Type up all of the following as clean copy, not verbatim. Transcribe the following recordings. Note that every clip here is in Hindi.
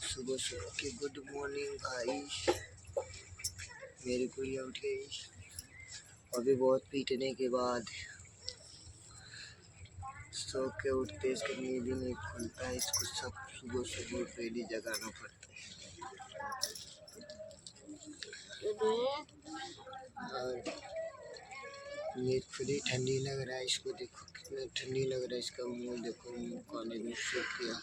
सुबह सुबह की गुड मॉर्निंग गाइस। मेरी गुड़िया उठ गई अभी बहुत पीटने के बाद। सो के उठते इसका नींद ही नहीं खुलता है। इसको सब सुबह सुबह पहले जगाना पड़ता है। और ये खुद ही ठंडी लग रहा है। इसको देखो कितना ठंडी लग रहा है। इसका मुंह देखो, मुंह काले में सूख गया।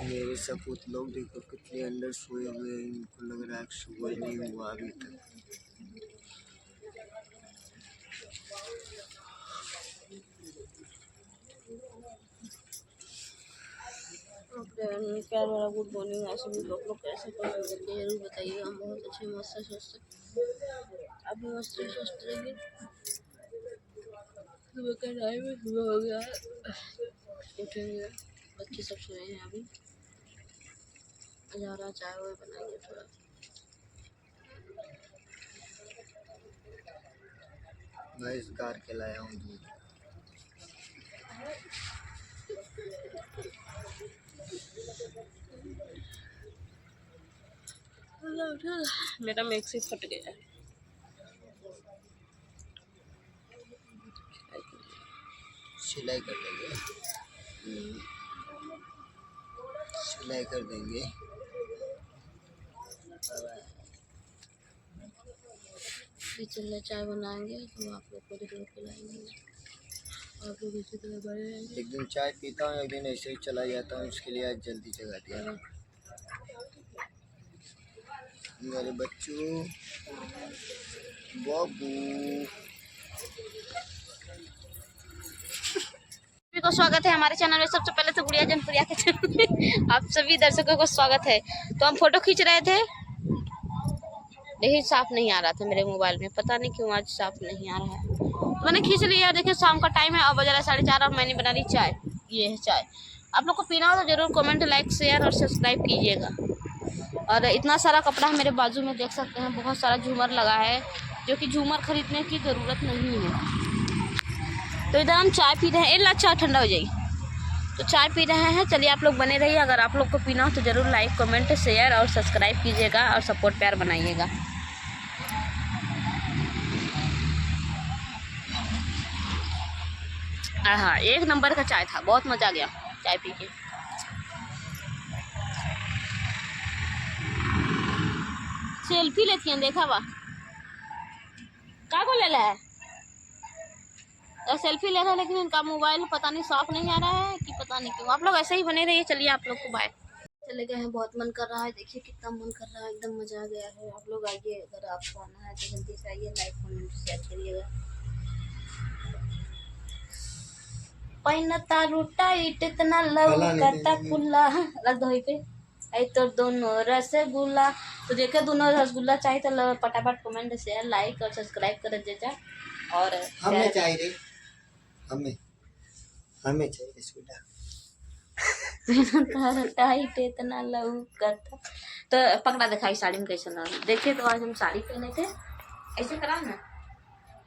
मेरे सपूत लोग देखो कितने अंदर सोए हुए हैं। इनको लग रहा है कि सुबह नहीं हुआ अभी तक। प्यार वाला गुड मॉर्निंग। ऐसे भी लोग कैसे कमेंट करके जरूर बताइएगा। हम बहुत अच्छे मस्त स्वस्थ आप भी मस्त स्वस्थ रहेंगे। सुबह का टाइम है, सुबह हो गया है, उठेंगे। बच्चे सब सोए हैं अभी। जा रहा चाय वाय बनाएंगे थोड़ा। मैं इस गार के लाया हूँ दूध। मेरा मिक्सी फट गया है। सिलाई कर देंगे, सिलाई कर देंगे। चल चाय बनाएंगे तो आप लोग को जरूर पिलाएंगे। आप लोग इसी तरह बड़े रहेंगे। एक दिन चाय पीता हूँ, एक दिन ऐसे ही चला जाता हूँ। इसके लिए आज जल्दी जगा दिया। मेरे बच्चों बाबू को स्वागत है हमारे चैनल में। सबसे पहले तो गुड़िया जनप्रिया के चैनल में आप सभी दर्शकों को स्वागत है। तो हम फोटो खींच रहे थे, लेकिन साफ नहीं आ रहा था मेरे मोबाइल में। पता नहीं क्यों आज साफ नहीं आ रहा है। तो मैंने खींच लिया। देखिए शाम का टाइम है और बज रहा है 4:30 और मैंने बना ली चाय। ये है चाय। आप लोग को पीना हो तो जरूर कमेंट, लाइक, शेयर और सब्सक्राइब कीजिएगा। और इतना सारा कपड़ा मेरे बाजू में देख सकते हैं। बहुत सारा झूमर लगा है, जो कि झूमर खरीदने की ज़रूरत नहीं है। तो इधर हम चाय पी रहे हैं। एक अच्छा ठंडा हो जाएगी तो चाय पी रहे हैं। चलिए आप लोग बने रहिए। अगर आप लोग को पीना हो तो ज़रूर लाइक, कमेंट, शेयर और सब्सक्राइब कीजिएगा और सपोर्ट प्यार बनाइएगा। हाँ, एक नंबर का चाय था। बहुत मज़ा आ गया चाय पी के। सेल्फी लेती हैं, देखा वाह क्या को ले रहा है। सेल्फी ले रहा है, लेकिन इनका मोबाइल पता नहीं साफ नहीं आ रहा है कि पता नहीं क्यों। आप लोग ऐसे ही बने रहिए। चलिए आप लोग को बाय। चले गए हैं। बहुत मन कर रहा है। देखिए कितना मन कर रहा है। एकदम मजा आ गया है। आप लोग आइए, अगर आपको आना है तो जल्दी से आइए। लाइक, कमेंट, शेयर करिएगा। पैना तारू टाइट इतना लौकता खुला रख दो पे आई तो दोनों रसगुल्ला। तो देखे दोनों रसगुल्ला चाहिए तो फटाफट कमेंट, शेयर, लाइक और सब्सक्राइब कर देता। और हमें चाहिए, हमें चाहिए रसगुल्ला। टाइट इतना लौकता। तो पकड़ा दिखाई साड़ी में कैसे लगा। देखिए तो आज हम साड़ी पहने थे। ऐसे करा ना,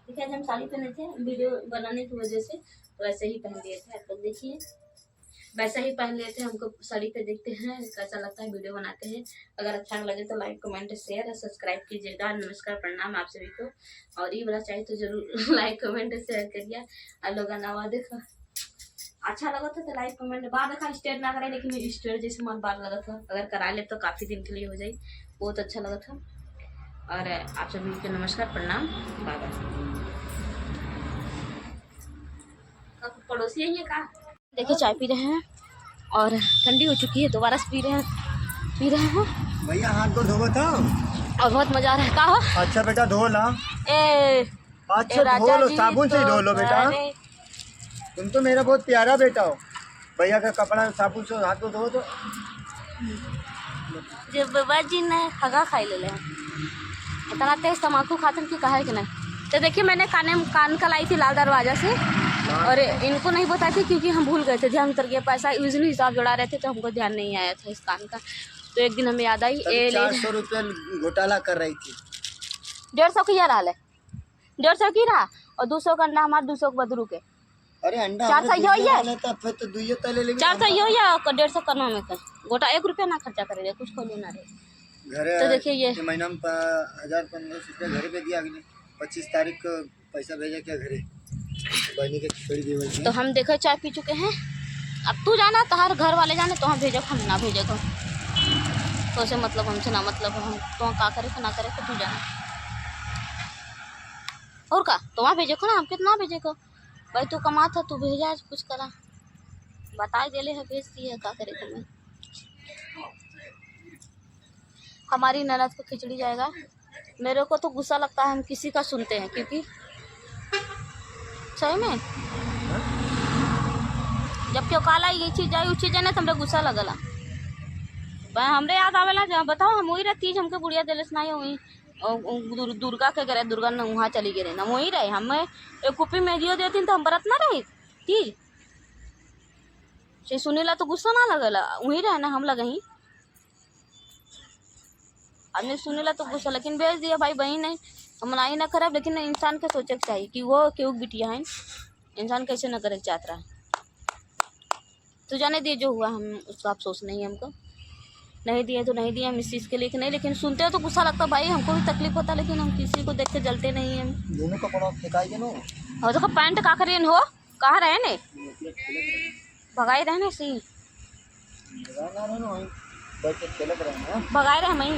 देखिए आज हम साड़ी पहने थे वीडियो बनाने की वजह से। तो ऐसे ही पहन लिए थे। आप लोग देखिए वैसे ही पहन लिए थे। हमको साड़ी पे देखते हैं कैसा लगता है, वीडियो बनाते हैं। अगर अच्छा लगे तो लाइक, कमेंट, शेयर और सब्सक्राइब कीजिएगा। नमस्कार, प्रणाम आप सभी को। और ये वाला चाहिए तो जरूर लाइक, कमेंट, शेयर करिए। और लोग नवा देखा अच्छा लगा था तो लाइक, कमेंट। बाल देखा स्ट्रेट ना करे, लेकिन स्ट्रेट जैसे मन बाल लगा था। अगर करा ले तो काफ़ी दिन के लिए हो जाए। बहुत अच्छा लगा था। और आप सभी को नमस्कार, प्रणाम, बाय बाय। पड़ोसी है ये का। देखिए चाय पी रहे हैं और ठंडी हो चुकी है। दोबारा से पी रहे हैं। भैया हाथ को धोबो था और बहुत मजा आ रहा है। का हो? अच्छा बेटा धो ला। अच्छा धो लो, साबुन से धो लो बेटा। तुम तो मेरा बहुत प्यारा बेटा हो। भैया का कपड़ा साबुन से हाथ को धो दो। जब बाबा जी ने खगा खाई ले इतना तेज तम्बाकू खाते कि कहा है कि नहीं। तो देखिए मैंने कान का लाई थी लाल दरवाजा से। और इनको नहीं बताई थी क्योंकि हम भूल गए थे, ध्यान उतर गया। पैसा यूजली हिसाब जोड़ा रहे थे तो हमको ध्यान नहीं आया था इस कान का। तो एक दिन हमें याद आई। 400 रुपये घोटाला कर रही थी। 150 की यार हाल है। 150 की रहा और 200 का अंडा हमारे 200 के बदरू के अरे अंडा 400 हमने ही हो दूसरे ये? वाले था, फिर तो दुइये तले ले 400 ही हो या 150 करना में का गोटा 1 रुपया ना खर्चा करेगा कुछ को लेना रे। घरे तो देखिए ये महीना में 1000-1500 रुपया घरे पे दिया अगले 25 तारीख को पैसा भेजा क्या घरे बहनी के खिचड़ी देवे तो हम देखे चाय पी चुके हैं। अब तू जाना तो हर घर वाले जाने तो हम भेजो हम ना भेजे को तो उसे मतलब हमसे ना मतलब हम तो का करे तो ना करे तो तू जाना और का तो वहाँ भेजे को ना हम कितना भेजे को भाई तू कमा था तू भेजा कुछ करा बता देले है भेज दी है का करे को मैं। हमारी ननद को खिचड़ी जाएगा मेरे को तो गुस्सा लगता है हम किसी का सुनते हैं क्योंकि सही में जब क्यों काला ये चीज आई उस चीज है ना तो हमरे गुस्सा लगला भाई हमरे याद आवेला जब बताओ हम वही रहे तीज हमके बुढ़िया दिलस ना वही दुर्गा के करे दुर्गा न वहाँ चली गए ना वही रहे हम एक कुपी मैगियो देती तो हम बरत ना रही तीज से सुनीला तो गुस्सा ना लगला वही रहे ना हम लगही आदमी सुनेला तो गुस्सा लेकिन भेज दिया भाई बहन नहीं हम मनाही ना खराब लेकिन इंसान के सोचे के चाहिए कि वो क्यों बिटिया है इंसान कैसे न करे चाहता रहा तो जाने दिए जो हुआ हम उसका अफसोस नहीं है हमको नहीं दिए तो नहीं दिए हम इस चीज़ के लिए नहीं लेकिन सुनते हो तो गुस्सा लगता भाई हमको भी तकलीफ होता लेकिन हम किसी को देख के जलते नहीं हैं दोनों कपड़ा फेंकाई के नो और देखो पैंट का करेन हो कहाँ रहे ने भगाई रहे ने सी भगाए रहे मई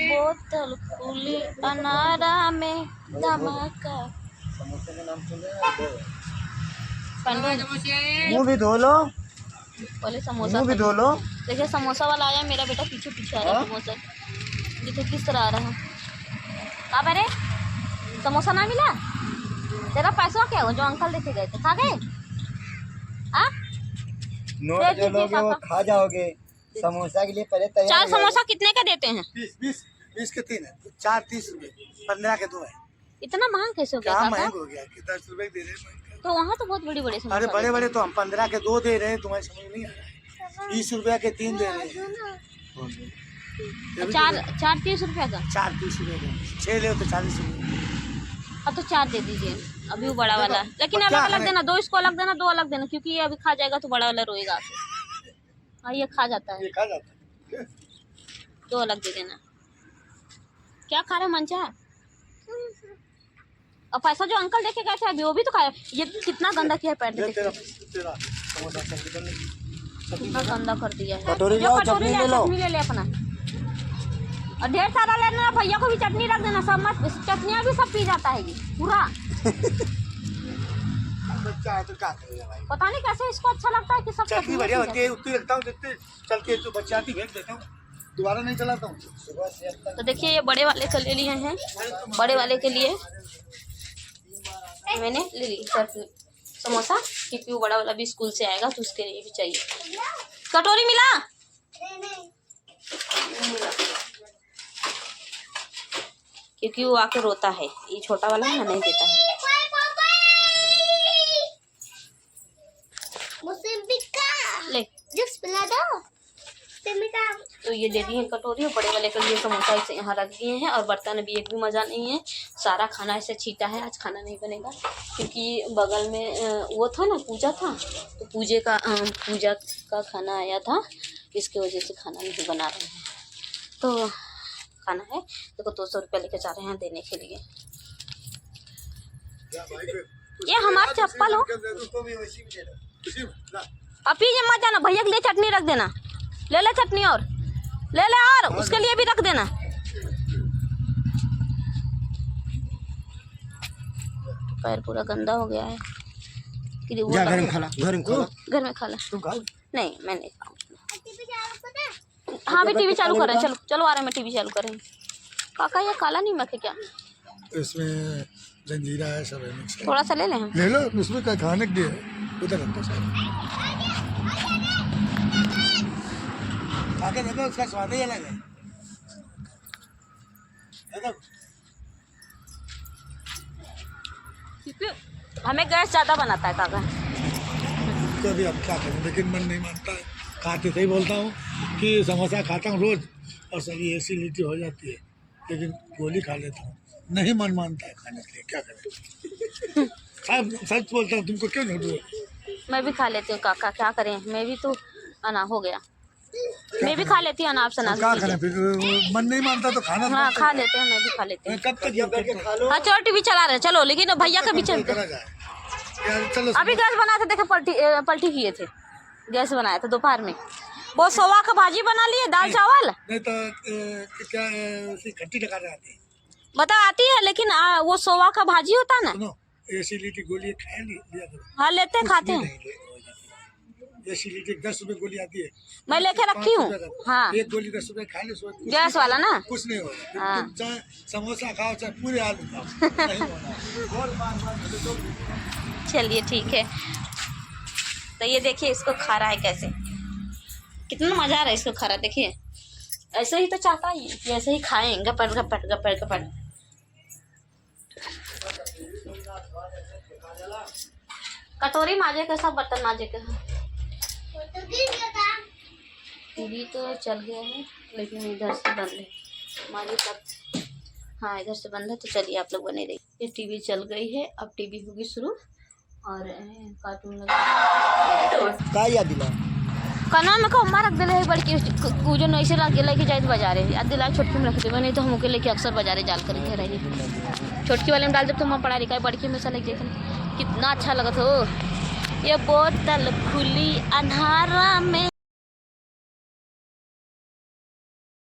बोतल खुली अनारा में धमाका समोसे के नाम सुन मुँह भी धो लो पहले समोसा मुँह भी धो लो। देखिए समोसा वाला आया मेरा बेटा पीछे पीछे आ रहा है समोसा देखिए किस तरह आ रहा है कहाँ पे रे समोसा ना मिला तेरा पैसा क्या हो जो अंकल देखे गए थे खा गए हाँ नोट जो लोगे वो खा जाओगे समोसा के लिए पहले तैयार 4 समोसा कितने का देते हैं 20 के 3 है 4 30 रुपए 15 के 2 है इतना महंगा कैसे हो गया क्या काका? महंग हो गया कि 10 रुपए दे रहे हैं तो वहाँ तो बहुत बड़ी बड़ी समोसा अरे बड़े बड़े तो हम 15 के 2 दे रहे हैं तुम्हें समझ नहीं आ रहा है 20 रुपया के 3 दे रहे हैं 4 30 रुपया का 4 30 रुपए के 6 ले तो 40 रुपए अब तो 4 दे दीजिए अभी वो बड़ा वाला लेकिन अलग अलग देना 2 इसको अलग देना 2 अलग देना क्योंकि ये अभी खा जाएगा तो बड़ा वाला रोएगा हाँ ये खा जाता है ये खा जाता है 2 अलग दे देना क्या खा रहे मंचा और पैसा जो अंकल देखे गए थे अभी वो भी तो खाया ये कितना गंदा किया है पैंट तेरा देखिए तेरा समोसा कितना गंदा कर दिया है कटोरी जो लाओ, कटोरी चटनी ले ले लो। चटनी ले ले अपना और ढेर सारा लेना भैया को भी चटनी रख देना सब मत चटनियाँ भी सब पी जाता है ये पूरा बच्चा है तो क्या करेगा भाई पता नहीं कैसे इसको अच्छा लगता है कि सब चटनी चटनियाँ बढ़िया पी होती है उतनी रखता हूँ जितने चल के जो बच्चे आती भेज देता हूँ दोबारा नहीं चलाता हूँ सुबह से अब तक तो देखिए ये बड़े वाले का ले लिए हैं बड़े वाले के लिए मैंने ले ली सर समोसा क्योंकि वो बड़ा वाला भी स्कूल से आएगा तो उसके लिए भी चाहिए कटोरी मिला क्योंकि वो आके रोता है ये छोटा वाला है ना नहीं देता है ले जूस पिला दो तो ये दे दी है कटोरी और बड़े वाले के लिए समोसा इसे यहाँ रख दिए हैं और बर्तन अभी एक भी मज़ा नहीं है सारा खाना ऐसे छीटा है आज खाना नहीं बनेगा क्योंकि बगल में वो था ना पूजा था तो पूजा का खाना आया था इसके वजह से खाना नहीं बना रहे हैं तो खाना है देखो 200 रुपया लेके जा रहे हैं देने के लिए ये हमारा चप्पल हो अब ये मत जाना भैया के लिए चटनी रख देना ले ले चटनी और ले ले और उसके लिए भी रख देना पैर पूरा गंदा हो गया है कि वो घर में खा ला घर में खा ला नहीं मैं नहीं खाऊंगी हाँ भी टीवी चालू कर रहे हैं चलो चलो आ रहे हैं मैं टीवी चालू कर रही हूँ काका ये काला नमक है क्या इसमें जंजीरा है सब है मिक्स थोड़ा सा ले लें हम ले लो उसमें क्या खाने के लिए उधर रखो सारा आगे देखो उसका स्वाद ही अलग है देखो क्योंकि हमें गैस ज़्यादा बनाता है काका तो अभी अब क्या करूँ लेकिन मन नहीं मानता है खाते थे ही बोलता हूँ कि समोसा खाता हूँ रोज और सभी एसिडिटी हो जाती है, लेकिन गोली खा लेता हूँ, नहीं मन मानता है खाने के लिए, क्या करें। साहब सच बोलता हूँ, तुमको क्यों झूठ बोलूं? मैं भी खा लेती हूँ काका, क्या करें, मैं भी तो अना हो गया, मैं भी खा लेती हूँ अनाप शनाप क्या चीजें। करें फिर, मन नहीं मानता तो खाना हाँ खा लेते हैं, मैं भी खा लेती हूँ। कब तक ये करके खा लो। हाँ चलो टीवी चला रहे, चलो, लेकिन भैया का भी चलते। करा जाए यार, चलो अभी गैस बनाए थे, देखे पलटी किए थे, गैस बनाया था दोपहर में। वो सोवा का भाजी बना लिए, दाल चावल। नहीं तो क्या उसी खट्टी लगा जाती है। बता आती है, लेकिन वो सोवा का भाजी होता है ना। सुनो, एसिडिटी गोली खाया लिया करो। हाँ लेते हैं, खाते हैं। एसिडिटी 10 रुपए गोली आती है, मैं लेके रखी हूँ। हाँ एक गोली 10 रुपए खा ले, गैस वाला ना। कुछ नहीं होगा। हाँ। तुम चाहे समोसा खाओ, चाहे पूरे आलू खाओ, नहीं होना। चलिए ठीक है। तो ये देखिए इसको खा रहा है कैसे, कितना मजा आ रहा है इसको खा रहा, देखिए ऐसे ही तो चाहता है ये, ऐसे ही खाएं, गपट गपट गपट गपट। कटोरी माजे के, सब बर्तन माजे के। टीवी तो चल गया है, लेकिन इधर से बंद है, माजे तक। हाँ इधर से बंद है, तो चलिए आप लोग बने रहिए। ये टीवी चल गई है, अब टीवी होगी शुरू, और कार्टून लगा का याद दिला कना में को रख दिले है बड़की कूजन ऐसे लागे लेके जाए बाजारे, याद दिला छोटकी में रख देवे, नहीं तो हम के लेके अक्सर बाजारे जाल करके रहिए। छोटकी वाले में डाल जब तो हम पढ़ा लिखा है, बड़की में से लग जाए, कितना अच्छा लगत हो। ये बोतल खुली अंधारा में